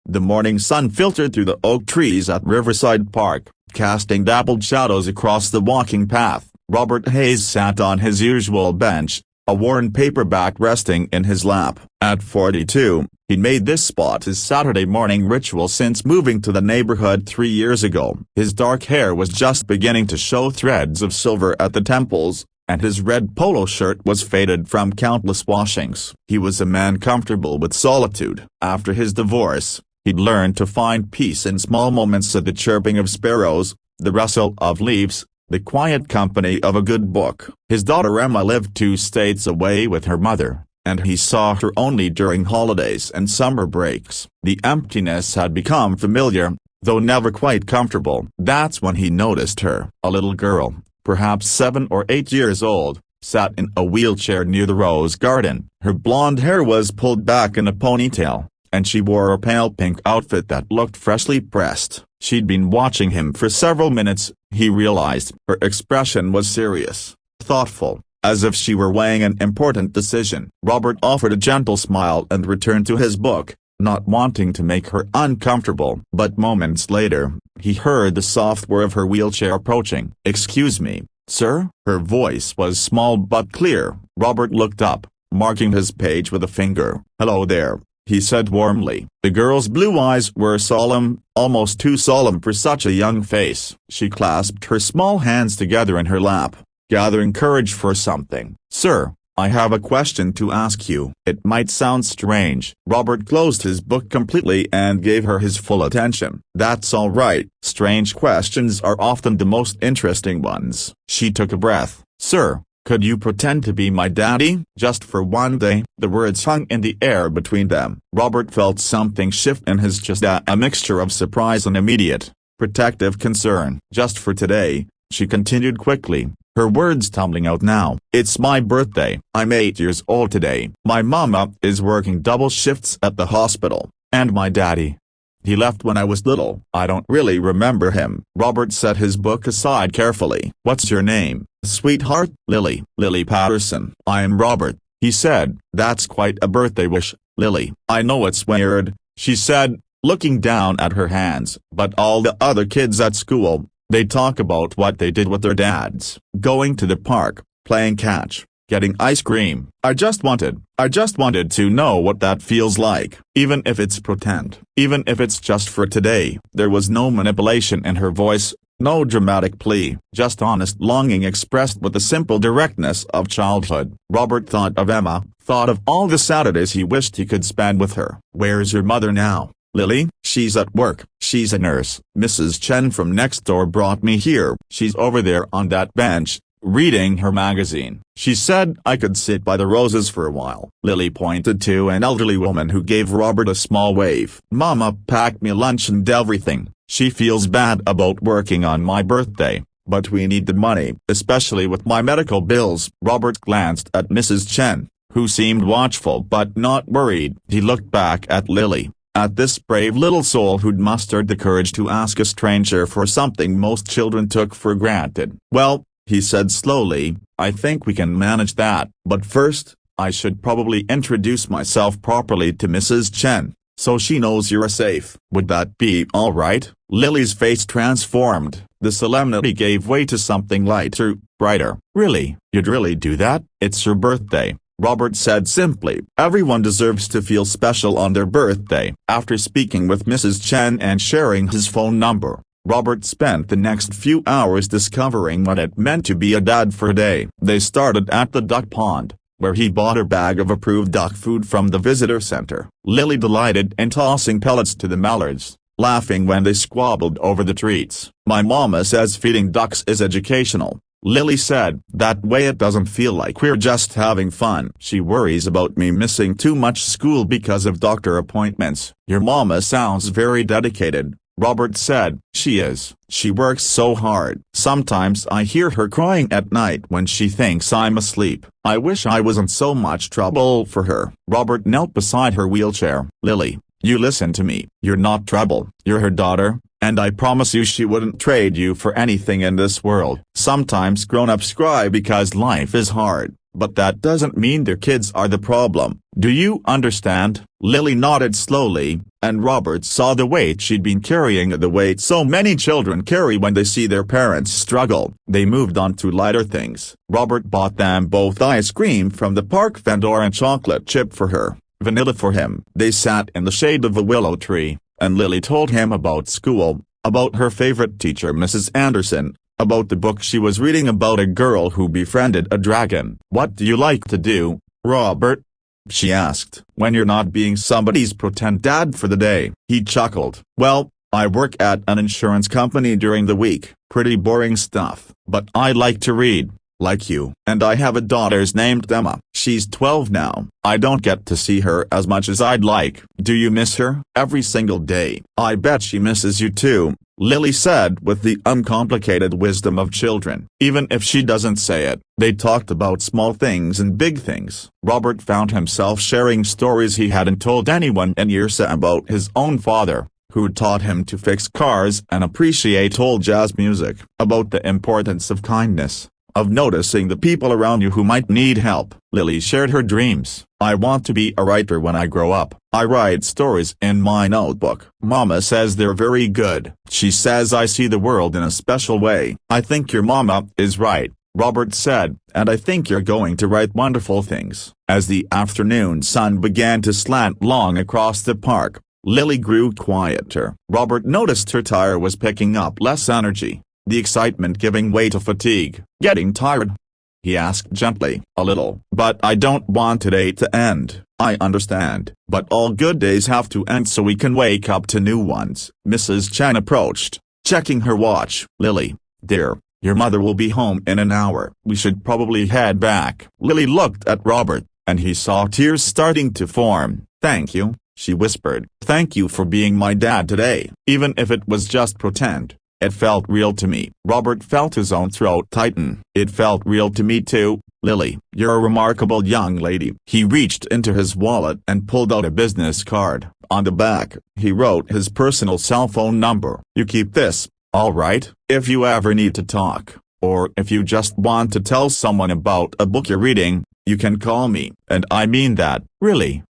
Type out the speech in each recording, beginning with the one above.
The morning sun filtered through the oak trees at Riverside Park, casting dappled shadows across the walking path. Robert Hayes sat on his usual bench, a worn paperback resting in his lap. At 42, he made this spot his Saturday morning ritual since moving to the neighborhood 3 years ago. His dark hair was just beginning to show threads of silver at the temples, and his red polo shirt was faded from countless washings. He was a man comfortable with solitude. After his divorce, he'd learned to find peace in small moments: the chirping of sparrows, the rustle of leaves, the quiet company of a good book. His daughter Emma lived 2 states away with her mother, and he saw her only during holidays and summer breaks. The emptiness had become familiar, though never quite comfortable. That's when he noticed her. A little girl, perhaps 7 or 8 years old, sat in a wheelchair near the rose garden. Her blonde hair was pulled back in a ponytail, and she wore a pale pink outfit that looked freshly pressed. She'd been watching him for several minutes, he realized. Her expression was serious, thoughtful, as if she were weighing an important decision. Robert offered a gentle smile and returned to his book, not wanting to make her uncomfortable. But moments later, he heard the soft whir of her wheelchair approaching. "Excuse me, sir?" Her voice was small but clear. Robert looked up, marking his page with a finger. "Hello there," he said warmly. The girl's blue eyes were solemn, almost too solemn for such a young face. She clasped her small hands together in her lap, gathering courage for something. "Sir, I have a question to ask you." It might sound strange. Robert closed his book completely and gave her his full attention. "That's all right. Strange questions are often the most interesting ones." She took a breath. "Sir, could you pretend to be my daddy, just for one day?" The words hung in the air between them. Robert felt something shift in his chest, a mixture of surprise and immediate, protective concern. "Just for today," she continued quickly, her words tumbling out now. "It's my birthday. I'm 8 years old today. My mama is working double shifts at the hospital, and my daddy, he left when I was little. I don't really remember him." Robert set his book aside carefully. "What's your name, sweetheart?" "Lily. Lily Patterson." "I'm Robert," he said. "That's quite a birthday wish, Lily." "I know it's weird," she said, looking down at her hands. "But all the other kids at school, they talk about what they did with their dads. Going to the park, playing catch, getting ice cream. I just wanted to know what that feels like. Even if it's pretend. Even if it's just for today." There was no manipulation in her voice, no dramatic plea, just honest longing expressed with the simple directness of childhood. Robert thought of Emma, thought of all the Saturdays he wished he could spend with her. "Where's your mother now, Lily?" "She's at work. She's a nurse. Mrs. Chen from next door brought me here. She's over there on that bench, reading her magazine. She said I could sit by the roses for a while." Lily pointed to an elderly woman who gave Robert a small wave. "Mama packed me lunch and everything. She feels bad about working on my birthday, but we need the money, especially with my medical bills." Robert glanced at Mrs. Chen, who seemed watchful but not worried. He looked back at Lily, at this brave little soul who'd mustered the courage to ask a stranger for something most children took for granted. "Well," he said slowly, "I think we can manage that. But first, I should probably introduce myself properly to Mrs. Chen, so she knows you're safe. Would that be all right?" Lily's face transformed. The solemnity gave way to something lighter, brighter. "Really? You'd really do that?" "It's your birthday," Robert said simply. "Everyone deserves to feel special on their birthday." After speaking with Mrs. Chen and sharing his phone number, Robert spent the next few hours discovering what it meant to be a dad for a day. They started at the duck pond, where he bought a bag of approved duck food from the visitor center. Lily delighted in tossing pellets to the mallards, laughing when they squabbled over the treats. "My mama says feeding ducks is educational," Lily said. "That way it doesn't feel like we're just having fun. She worries about me missing too much school because of doctor appointments." "Your mama sounds very dedicated," Robert said. "She is. She works so hard. Sometimes I hear her crying at night when she thinks I'm asleep. I wish I wasn't so much trouble for her." Robert knelt beside her wheelchair. "Lily, you listen to me. You're not trouble. You're her daughter, and I promise you she wouldn't trade you for anything in this world. Sometimes grown-ups cry because life is hard, but that doesn't mean their kids are the problem. Do you understand? Lily nodded slowly, and Robert saw the weight she'd been carrying, the weight so many children carry when they see their parents struggle. They moved on to lighter things. Robert bought them both ice cream from the park vendor and chocolate chip for her, vanilla for him. They sat in the shade of a willow tree, and Lily told him about school, about her favorite teacher Mrs. Anderson, about the book she was reading about a girl who befriended a dragon. "What do you like to do, Robert?" she asked. "When you're not being somebody's pretend dad for the day." He chuckled. "Well, I work at an insurance company during the week. Pretty boring stuff. But I like to read, like you. And I have a daughter named Emma. She's 12 now. I don't get to see her as much as I'd like." "Do you miss her?" "Every single day." "I bet she misses you too," Lily said with the uncomplicated wisdom of children. Even if she doesn't say it, they talked about small things and big things. Robert found himself sharing stories he hadn't told anyone in years about his own father, who taught him to fix cars and appreciate old jazz music, about the importance of kindness, of noticing the people around you who might need help. Lily shared her dreams. "I want to be a writer when I grow up. I write stories in my notebook. Mama says they're very good. She says I see the world in a special way." "I think your mama is right," Robert said, "and I think you're going to write wonderful things." As the afternoon sun began to slant long across the park, Lily grew quieter. Robert noticed her tire was picking up less energy, the excitement giving way to fatigue. "Getting tired?" he asked gently. "A little. But I don't want today to end." "I understand, but all good days have to end so we can wake up to new ones." Mrs. Chen approached, checking her watch. "Lily, dear, your mother will be home in an hour. We should probably head back." Lily looked at Robert, and he saw tears starting to form. "Thank you," she whispered. "Thank you for being my dad today. Even if it was just pretend, it felt real to me." Robert felt his own throat tighten. "It felt real to me too, Lily. You're a remarkable young lady." He reached into his wallet and pulled out a business card. On the back, he wrote his personal cell phone number. "You keep this, all right? If you ever need to talk, or if you just want to tell someone about a book you're reading, you can call me." "And I mean that, really,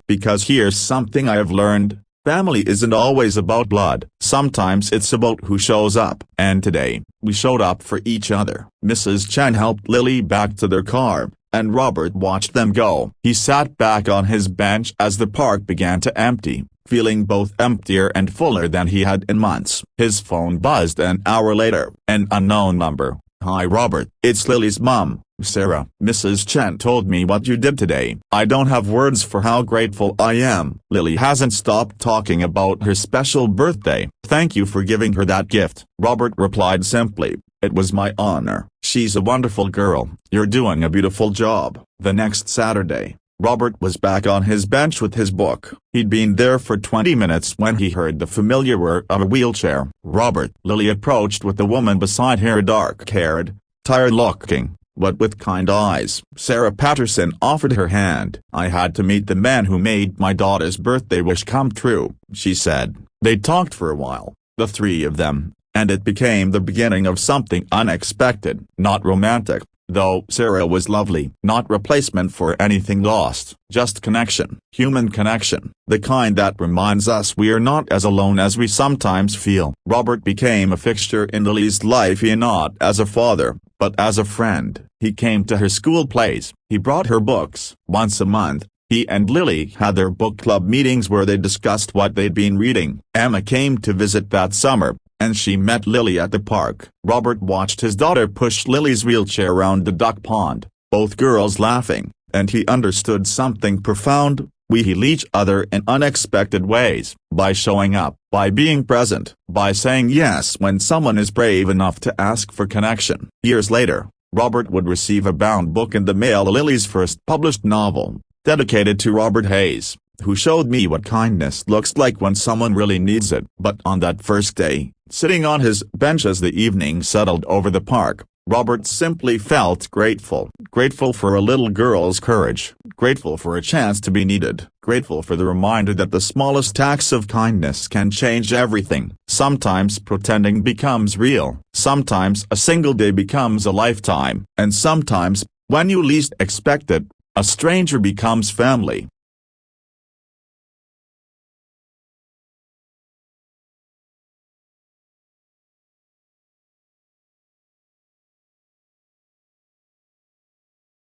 because here's something I have learned. Family isn't always about blood. Sometimes it's about who shows up. And today, we showed up for each other." Mrs. Chen helped Lily back to their car, and Robert watched them go. He sat back on his bench as the park began to empty, feeling both emptier and fuller than he had in months. His phone buzzed an hour later. An unknown number. "Hi Robert, it's Lily's mom, Sarah. Mrs. Chen told me what you did today. I don't have words for how grateful I am." Lily hasn't stopped talking about her special birthday. "Thank you for giving her that gift," Robert replied simply. "It was my honor. She's a wonderful girl. You're doing a beautiful job." The next Saturday, Robert was back on his bench with his book. He'd been there for 20 minutes when he heard the familiar whir of a wheelchair. "Robert," Lily approached with the woman beside her, dark-haired, tired-looking, but with kind eyes. Sarah Patterson offered her hand. "I had to meet the man who made my daughter's birthday wish come true," she said. They talked for a while, the three of them, and it became the beginning of something unexpected. Not romantic, though Sarah was lovely. Not replacement for anything lost, just connection. Human connection. The kind that reminds us we're not as alone as we sometimes feel. Robert became a fixture in Lily's life, not as a father, but as a friend. He came to her school plays. He brought her books. Once a month, he and Lily had their book club meetings where they discussed what they'd been reading. Emma came to visit that summer, and she met Lily at the park. Robert watched his daughter push Lily's wheelchair around the duck pond, both girls laughing, and he understood something profound. We heal each other in unexpected ways, by showing up, by being present, by saying yes when someone is brave enough to ask for connection. Years later, Robert would receive a bound book in the mail, Lily's first published novel, dedicated to Robert Hayes, who showed me what kindness looks like when someone really needs it. But on that first day, sitting on his bench as the evening settled over the park, Robert simply felt grateful. Grateful for a little girl's courage, grateful for a chance to be needed, grateful for the reminder that the smallest acts of kindness can change everything. Sometimes pretending becomes real, sometimes a single day becomes a lifetime, and sometimes When you least expect it, a stranger becomes family.